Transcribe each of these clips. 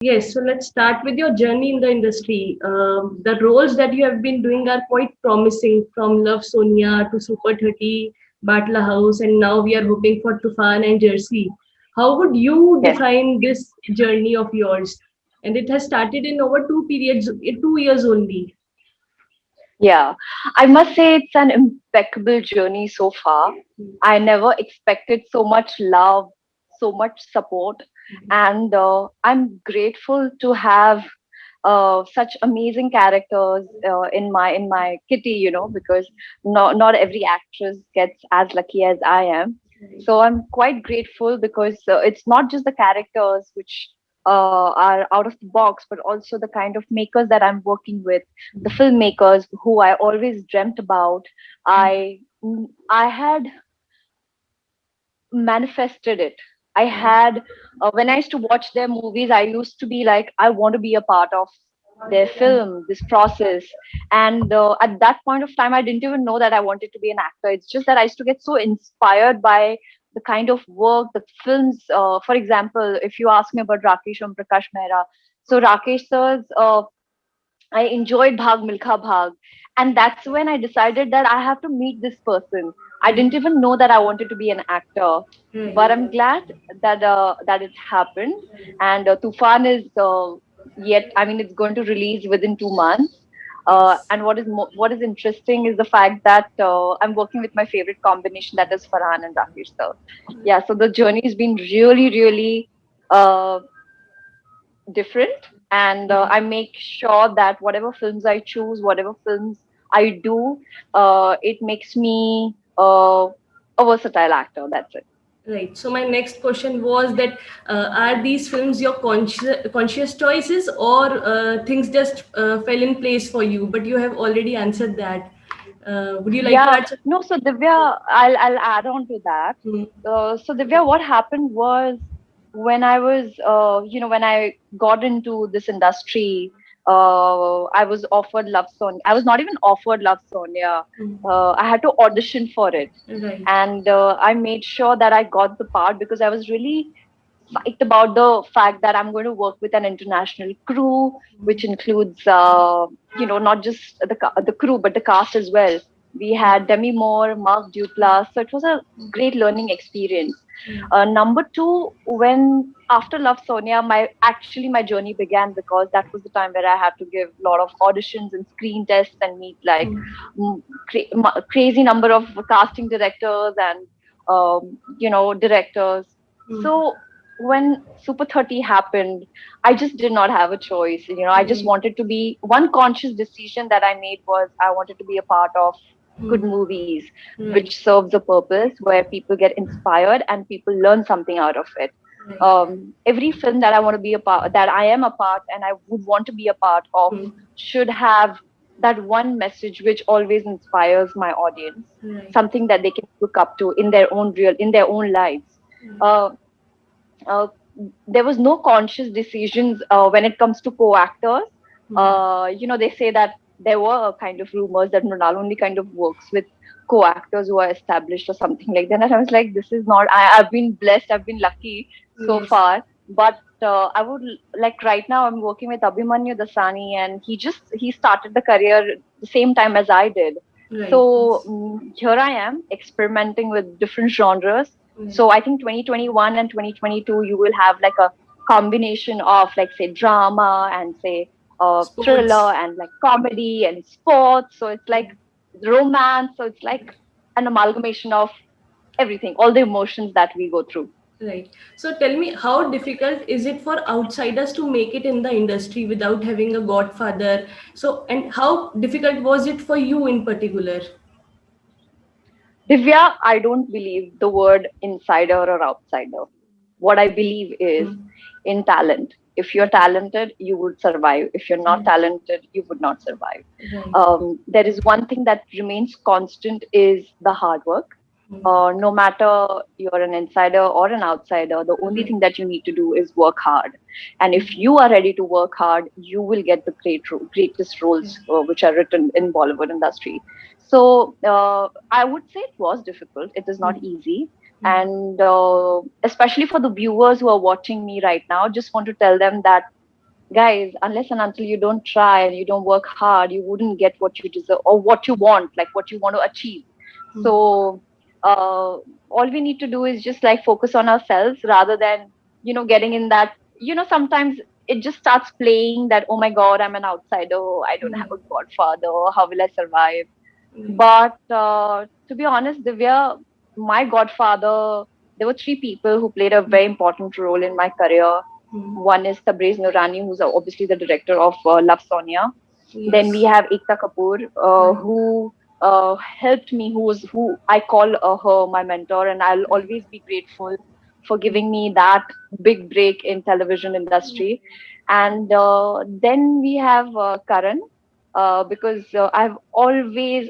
Yes, so let's start with your journey in the industry. The roles that you have been doing are quite promising, from Love Sonia to Super 30, Batla House, and now we are hoping for Tufan and Jersey. How would you Yes. define this journey of yours? And it has started in over 2 years only. Yeah, I must say it's an impeccable journey so far. I never expected so much love, so much support, and I'm grateful to have such amazing characters in my kitty. Because not every actress gets as lucky as I am. So I'm quite grateful because it's not just the characters which are out of the box, but also the kind of makers that I'm working with, the filmmakers who I always dreamt about. I had manifested it. I had when I used to watch their movies, I used to be like, I want to be a part of their film, this process. And at that point of time, I didn't even know that I wanted to be an actor. It's just that I used to get so inspired by the kind of work, the films. For example, if you ask me about Rakeysh Om Prakesh Mehra, so Rakesh sir's I enjoyed Bhag Milkha Bhag. And that's when I decided that I have to meet this person. I didn't even know that I wanted to be an actor. But I'm glad that it happened. And Toofan is I mean, it's going to release within 2 months. And what is interesting is the fact that I'm working with my favorite combination, that is Farhan and Rakesh sir. Yeah, so the journey has been really, really uh, different, and I make sure that whatever films I choose, whatever films I do, it makes me a versatile actor. That's it. Right. So my next question was that are these films your conscious choices, or things just fell in place for you? But you have already answered that. Would you like to Yeah, add something? no, so Divya, I'll add on to that. Hmm. So Divya, what happened was when I was, when I got into this industry, I was offered Love Sonia. I was not even offered Love Sonia. Hmm. I had to audition for it, Right. and I made sure that I got the part because I was really psyched about the fact that I'm going to work with an international crew, which includes, not just the crew, but the cast as well. We had Demi Moore, Mark Duplass, so it was a great learning experience. Number two, when after Love Sonia, my journey began because that was the time where I had to give a lot of auditions and screen tests and meet like crazy number of casting directors and directors. So when Super 30 happened, I just did not have a choice. I just Right. wanted to be one conscious decision that I made was I wanted to be a part of good movies Right. which serves a purpose where people get inspired and people learn something out of it. Right. Every film that I want to be a part, that I am a part, and I would want to be a part of, should have that one message which always inspires my audience, Right. something that they can look up to in their own lives. Uh, uh, there was no conscious decisions when it comes to co-actors. They say that there were kind of rumors that Mrunal only kind of works with co-actors who are established or something like that. And I was like, this is not. I've been blessed. I've been lucky so Yes. far. But I would like right now I'm working with Abhimanyu Dasani, and he started the career the same time as I did. Right. So here I am experimenting with different genres. Right. So I think 2021 and 2022, you will have like a combination of like say drama and say thriller Sports. and like comedy and sports. So it's like romance. So it's like an amalgamation of everything, all the emotions that we go through. Right. So tell me, how difficult is it for outsiders to make it in the industry without having a godfather? So, and how difficult was it for you in particular? Divya, I don't believe the word insider or outsider. What I believe is Hmm. in talent. If you're talented, you would survive. If you're not talented, you would not survive. Right. There is one thing that remains constant is the hard work. No matter you're an insider or an outsider, the only Right. thing that you need to do is work hard. And if you are ready to work hard, you will get the greatest roles which are written in Bollywood industry. So I would say it was difficult. It is not easy. And especially for the viewers who are watching me right now, just want to tell them that guys, unless and until you don't try and you don't work hard, you wouldn't get what you deserve or what you want, like what you want to achieve. So all we need to do is just like focus on ourselves rather than, getting in that, sometimes it just starts playing that, oh my God, I'm an outsider, I don't have a godfather, how will I survive? But to be honest, Divya, my godfather, there were three people who played a very important role in my career. One is Tabriz Noorani, who's obviously the director of Love Sonia. Then we Yes. have Ekta Kapoor, Right. who helped me, who I call her my mentor, and I'll Right. always be grateful for giving me that big break in television industry. And then we have Karan, because I've always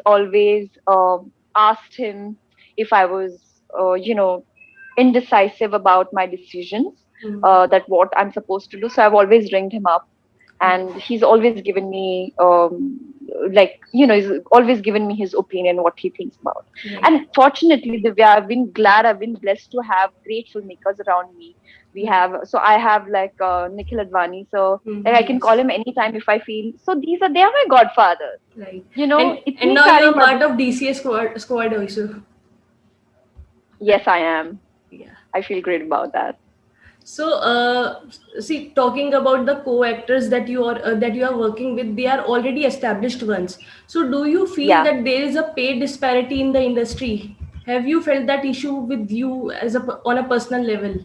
asked him if I was, indecisive about my decisions, that what I'm supposed to do. So I've always ringed him up, and he's always given me, he's always given me his opinion, what he thinks about. Right. And fortunately, Divya, I've been blessed to have great filmmakers around me. So I have like Nikhil Advani, so like I can call Yes. him anytime if I feel. So they are my godfathers. Right. And Itni now you sari are part madad. of DCA squad also. Yes, I am. Yeah. I feel great about that. So, see, talking about the co-actors that you are working with, they are already established ones. So, do you feel Yeah, that there is a pay disparity in the industry? Have you felt that issue with you on a personal level?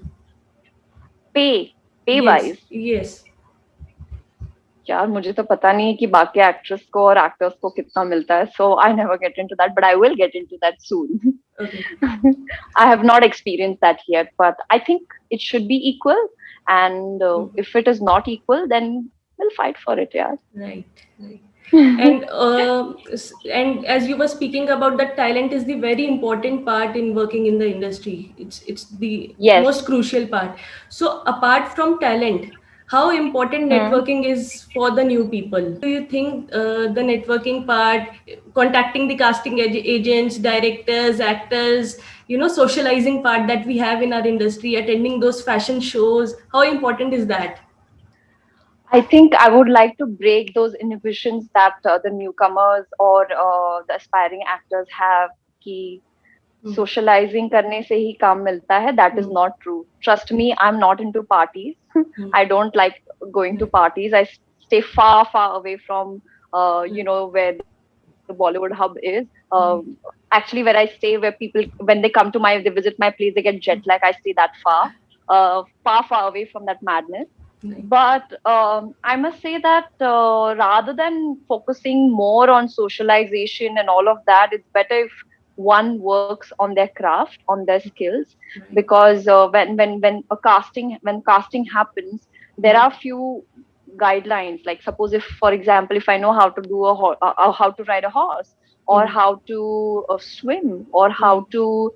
pay Yes, wise. yes. यार मुझे तो पता नहीं कि बाकी actress को और actors को कितना मिलता है, so I never get into that, but I will get into that soon. Okay. I have not experienced that yet, but I think it should be equal, and if it is not equal, then we'll fight for it, yeah. Right, right. And and as you were speaking about that, talent is the very important part in working in the industry. It's the Yes. most crucial part. So apart from talent, how important Hmm. networking is for the new people? Do you think the networking part, contacting the casting agents, directors, actors, socializing part that we have in our industry, attending those fashion shows, how important is that? I think I would like to break those inhibitions that the newcomers or the aspiring actors have. कि socializing करने से ही काम मिलता है. That is not true. Trust me, I'm not into parties. I don't like going to parties. I stay far, far away from, where the Bollywood hub is. Actually, where I stay, where people, when they come to they visit my place, they get jet lag. I stay that far, far, far away from that madness. But I must say that rather than focusing more on socialization and all of that, it's better if one works on their craft, on their skills, because when casting happens, there are few guidelines. Like suppose if, for example, if I know how to do how to ride a horse, or how to swim, or how to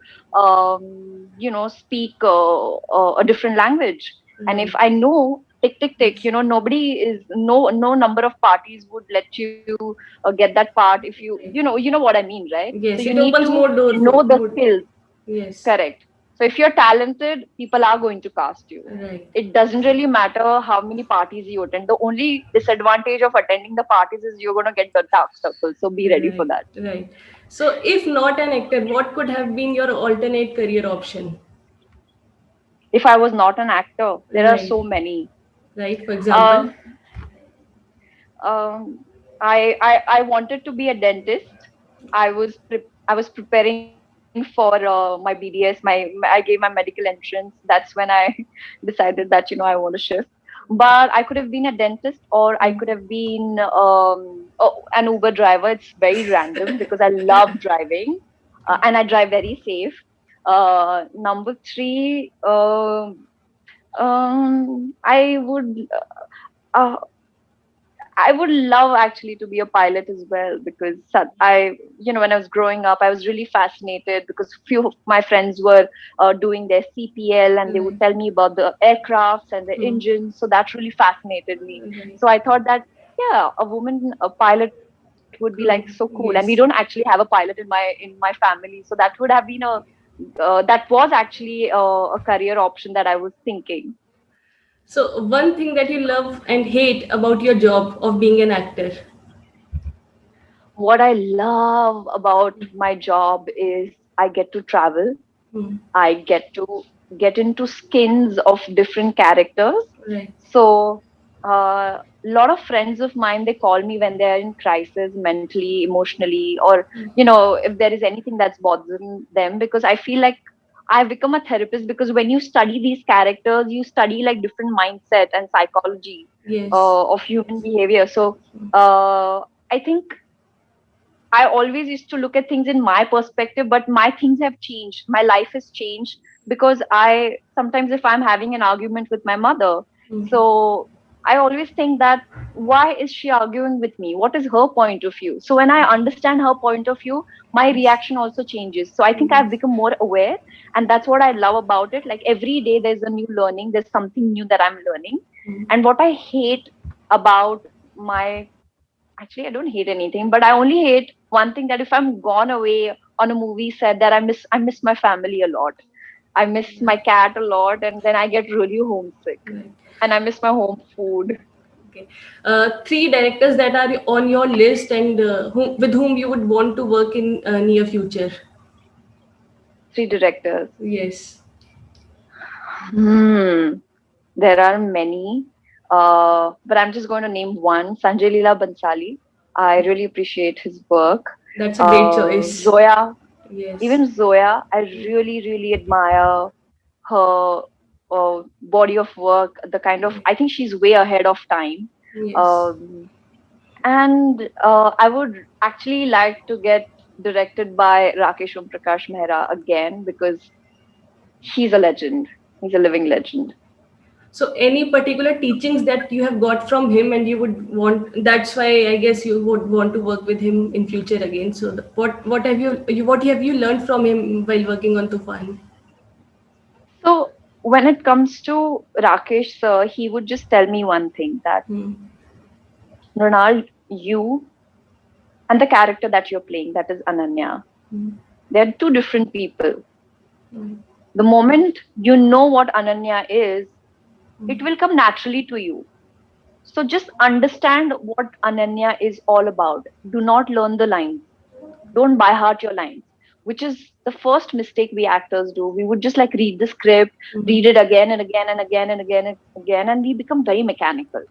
speak a different language, and if I know tick tick tick, nobody is no number of parties would let you get that part if you know what I mean, right? So you Yes, it need opens to more doors know the more. skills. Yes. Correct. So if you're talented, people are going to cast you. Right. It doesn't really matter how many parties you attend. The only disadvantage of attending the parties is you're going to get the dark circle. So be ready for Right. that. Right. So, if not an actor, what could have been your alternate career option? If I was not an actor, there are Right. so many. Right. For Uh, example. I wanted to be a dentist. I was preparing for my BDS. I gave my medical entrance. That's when I decided that I want to shift. But I could have been a dentist, or I could have been an Uber driver. It's very random because I love driving, and I drive very safe. Number three, I would. Uh, I would love actually to be a pilot as well, because when I was growing up, I was really fascinated because few of my friends were doing their CPL, and they would Right. tell me about the aircrafts and the Hmm. engines. So that really fascinated me. Right. So I thought that, yeah, a pilot would be like so cool. And we don't actually have Yes. a pilot in my family. So that would have been that was actually a career option that I was thinking. So one thing that you love and hate about your job of being an actor. What I love about my job is I get to travel. Hmm. I get to get into skins of different characters. Right. So, a lot of friends of mine, they call me when they're in crisis mentally, emotionally, or, if there is anything that's bothering them, because I feel like I've become a therapist, because when you study these characters, you study like different mindset and psychology Yes. of human behavior. So, I think I always used to look at things in my perspective, but my things have changed. My life has changed because I sometimes, if I'm having an argument with my mother, Hmm. so I always think that why is she arguing with me? What is her point of view? So when I understand her point of view, my Yes. reaction also changes. So I think I've Yes. become more aware, and that's what I love about it. Like every day, there's a new learning, there's something new that I'm learning. Hmm. And what I hate about my actually, I don't hate anything, but I only hate one thing, that if I'm gone away on a movie set, that I miss my family a lot. I miss my cat a lot, and then I get really homesick. Right. And I miss my home food. Okay. Three directors that are on your list and with whom you would want to work in near future. Three directors. Yes. Hmm. There are many, but I'm just going to name one. Sanjay Leela Bansali. I really appreciate his work. That's a great choice. Zoya, Yes. even Zoya, I really, really admire her body of work. The kind of, Right. I think she's way ahead of time. Yes. Um, and I would actually like to get directed by Rakeysh Om Prakesh Mehra again, because he's a legend. He's a living legend. So, any particular teachings that you have got from him, and you would want? That's why I guess you would want to work with him in future again. So, what have what have you learned from him while working on Tufan? So when it comes to Rakesh sir, he would just tell me one thing, that Hmm. Mrunal, you and the character that you're playing, that is Ananya, Hmm. they're two different people. Hmm. The moment you know what Ananya is, Hmm. it will come naturally to you. So just understand what Ananya is all about. Do not learn the lines. Don't by heart your lines, which is the first mistake we actors do. We would just like read the script, Hmm. read it again and again and again and again and again, and we become very mechanical.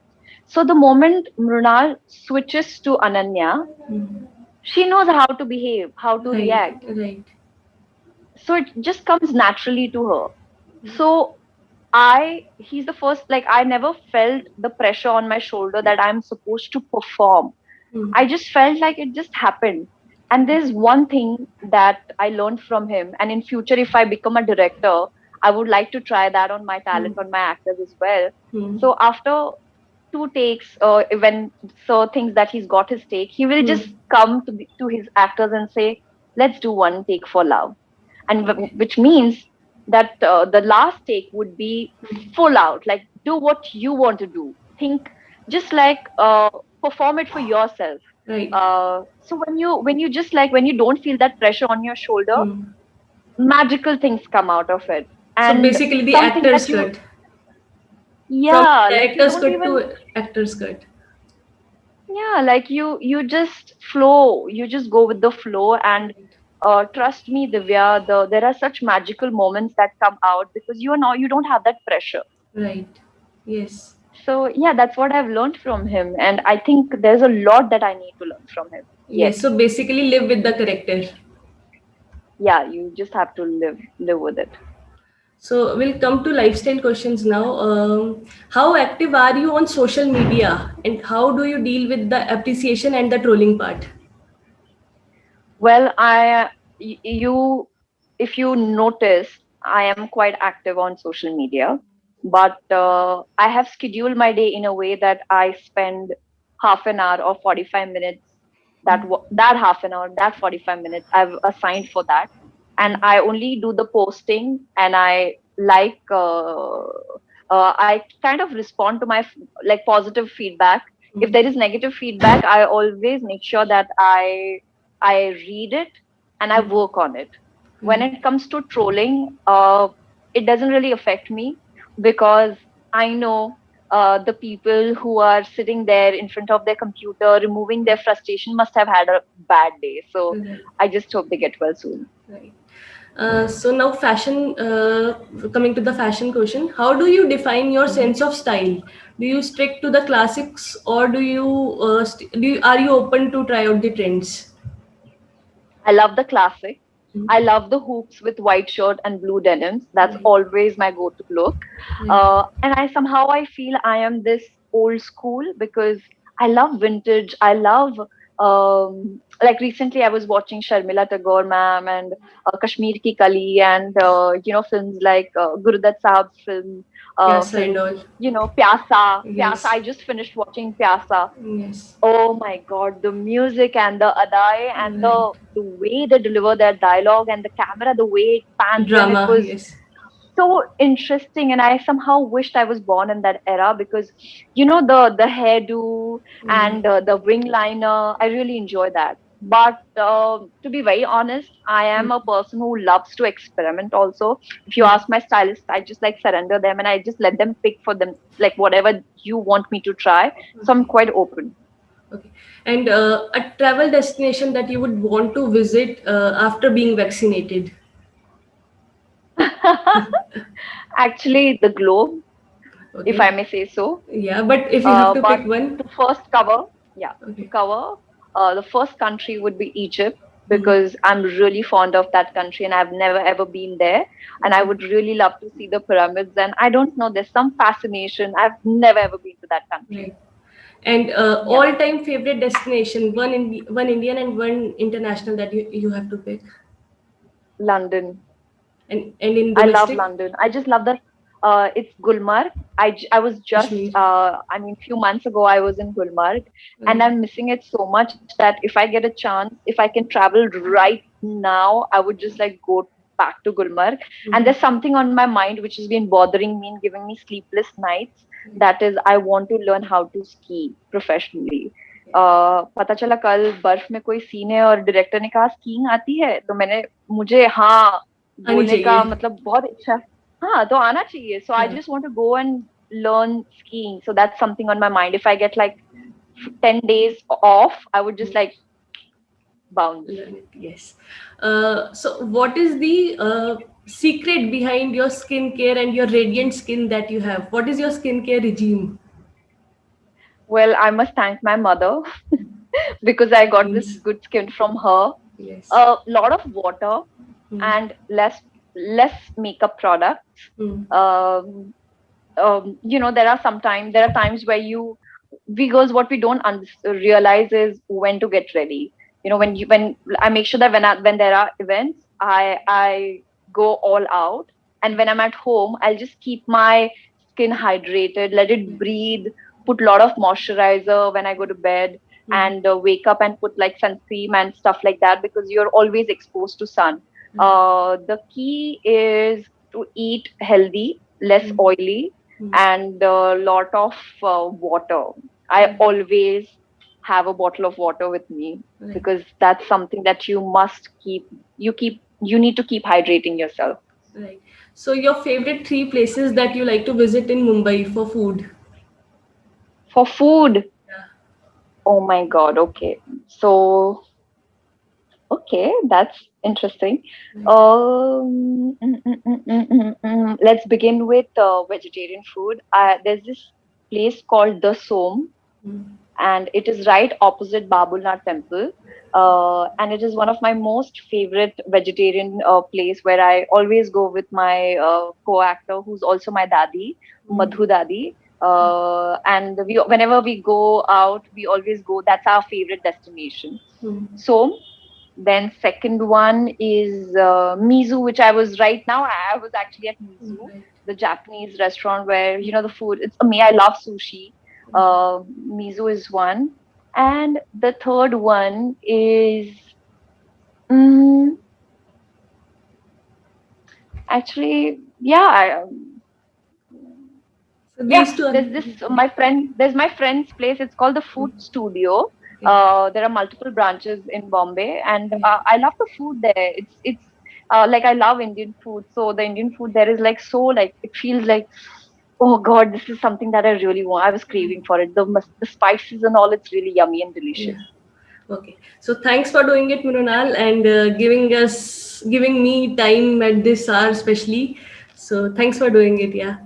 So the moment Mrunal switches to Ananya, Hmm. she knows how to behave, how to Right. react. Right. So it just comes naturally to her. So he's the first, like, I never felt the pressure on my shoulder that I'm supposed to perform. Hmm. I just felt like it just happened. And there's one thing that I learned from him. And in future, if I become a director, I would like to try that on my Hmm. talent, on my actors as well. Hmm. So after two takes, when Sir thinks that he's got his take, he will just Hmm. come to his actors and say, "Let's do one take for love," and Okay. which means that the last take would be full out, like do what you want to do. Think just like perform it for yourself. Right. So when you just like when you don't feel that pressure on your shoulder, Hmm. magical things come out of it, So and basically, the something actor's that you cut, from yeah, like you director's don't cut even to actor's cut. yeah, like you just flow, you just go with the flow. And Right. trust me, Divya, there are such magical moments that come out because you don't have that pressure. Right. Yes. So yeah, that's what I've learned from him, and I think there's a lot that I need to learn from him yet. Yes. So basically, live with the character. Yeah, you just have to live with it. So we'll come to lifestyle questions now. How active are you on social media, and how do you deal with the appreciation and the trolling part? Well, you, if you notice, I am quite active on social media, but I have scheduled my day in a way that I spend half an hour or 45 minutes. That half an hour, that 45 minutes, I've assigned for that, and I only do the posting, and I like I kind of respond to my like positive feedback. If there is negative feedback, I always make sure that I read it and I work on it. When Right. it comes to trolling, it doesn't really affect me because I know the people who are sitting there in front of their computer, removing their frustration, must have had a bad day. So Right. I just hope they get well soon. Right. So now fashion, coming to the fashion question, how do you define your sense of style? Do you stick to the classics, or are you open to try out the trends? I love the classic. I Mhm. love the hoops with white shirt and blue denims. That's Right. always my go-to look. Right. And I feel I am this old school because I love vintage. I love like recently I was watching Sharmila Tagore ma'am and Kashmir Ki Kali and films like Gurudat Sahab's Pyasa and film, all. Pyasa. Yes. I just finished watching Pyasa. Yes. Oh my God, the music and the adai and Right. the way they deliver their dialogue and the camera, the way it pans in, it Drama. was Yes. so interesting. And I somehow wished I was born in that era because the hairdo Right. and the wing liner, I really enjoy that. But to be very honest, I am a person who loves to experiment also. If you ask my stylist, I just like surrender them and I just let them pick for them like whatever you want me to try. So I'm Okay. quite open. Okay. And a travel destination that you would want to visit after being vaccinated. Actually, the globe, if I Okay. may say so. Yeah, but if you have to But pick one. to first cover, yeah, to Okay. cover, the first country would be Egypt Hmm. because I'm really fond of that country and I've never ever been there. And I Okay. would really love to see the pyramids. And I don't know, there's some fascination. I've never ever been to that country. Right. And Yeah, all-time favorite destination, one Indian and one international that you have to pick. London. And in I love domestic, London. I just love the. It's Gulmarg. I was just. Kashmir. I mean, few months ago I was in Gulmarg, and Right. I'm missing it so much that if I get a chance, if I can travel right now, I would just like go back to Gulmarg. And Mhm. there's something on my mind which has been bothering me and giving me sleepless nights. That is, I want to learn how to ski professionally. पता चला कल बर्फ में कोई scene है और director ने कहा स्कीइंग आती है तो मैंने मुझे हाँ आनी बोलने का चाहिए. मतलब बहुत इच्छा हाँ तो आना चाहिए so I हाँ. just want to go and learn skiing so that's something on my mind if I get like 10 days off I would just like bounce. Learn it. Yes. So, what is the secret behind your skincare and your radiant skin that you have? What is your skincare regime? Well, I must thank my mother because I got this Means good skin from her. yes. A lot of water Hmm. and less makeup products. Hmm. Um, there are times where we girls what we don't realize is when to get ready. When I make sure that when there are events, I go all out, and when I'm at home, I'll just keep my skin hydrated, let it breathe, put a lot of moisturizer when I go to bed, Hmm. and wake up and put like sun cream and stuff like that because you're always exposed to sun. Right. The key is to eat healthy, less Hmm. oily, Hmm. and a lot of water. I Right. always have a bottle of water with me Right. because that's something that you must keep. You need to keep hydrating yourself. Right. So, your favorite three places that you like to visit in Mumbai for food? For food, Yeah. oh my God, okay. So, okay, that's interesting. Right. Let's begin with vegetarian food. There's this place called the Som, Hmm. and it is right opposite Babulnath Temple. And it is one of my most favorite vegetarian place where I always go with my co-actor, who's also my dadi, Hmm. Madhu dadi. And whenever we go out, we always go. That's our favorite destination. Hmm. So then second one is Mizu, which I was right now. I was actually at Mizu, Right. the Japanese restaurant where the food. It's me. I love sushi. Mizu is one, and the third one is mm, actually So yeah. these two are There's this my friend. There's my friend's place. It's called the Food Studio. okay. There are multiple branches in Bombay, and Okay. I love the food there. It's like I love Indian food. So the Indian food there is like so like it feels like Oh God, this is something that I really want. I was craving for it. The spices and all, it's really yummy and delicious. Yeah. Okay. So thanks for doing it, Mrunal, and giving me time at this hour, especially. So thanks for doing it. Yeah.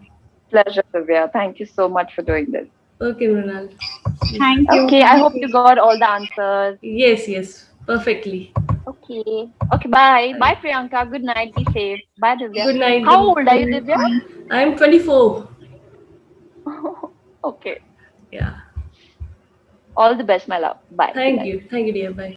Pleasure, Divya. Thank you so much for doing this. Okay, Mrunal. Thank you. Okay, I Thank hope you you. got all the answers. Yes, yes, perfectly. Okay. Okay, bye. Bye. Bye, Priyanka. Good night. Be safe. Bye, Divya. Good night. How Good. old are you, Bye. Divya? I'm 24. Okay. Yeah. All the best, my love. Bye. Good night. Thank you. Thank you, dear. Bye.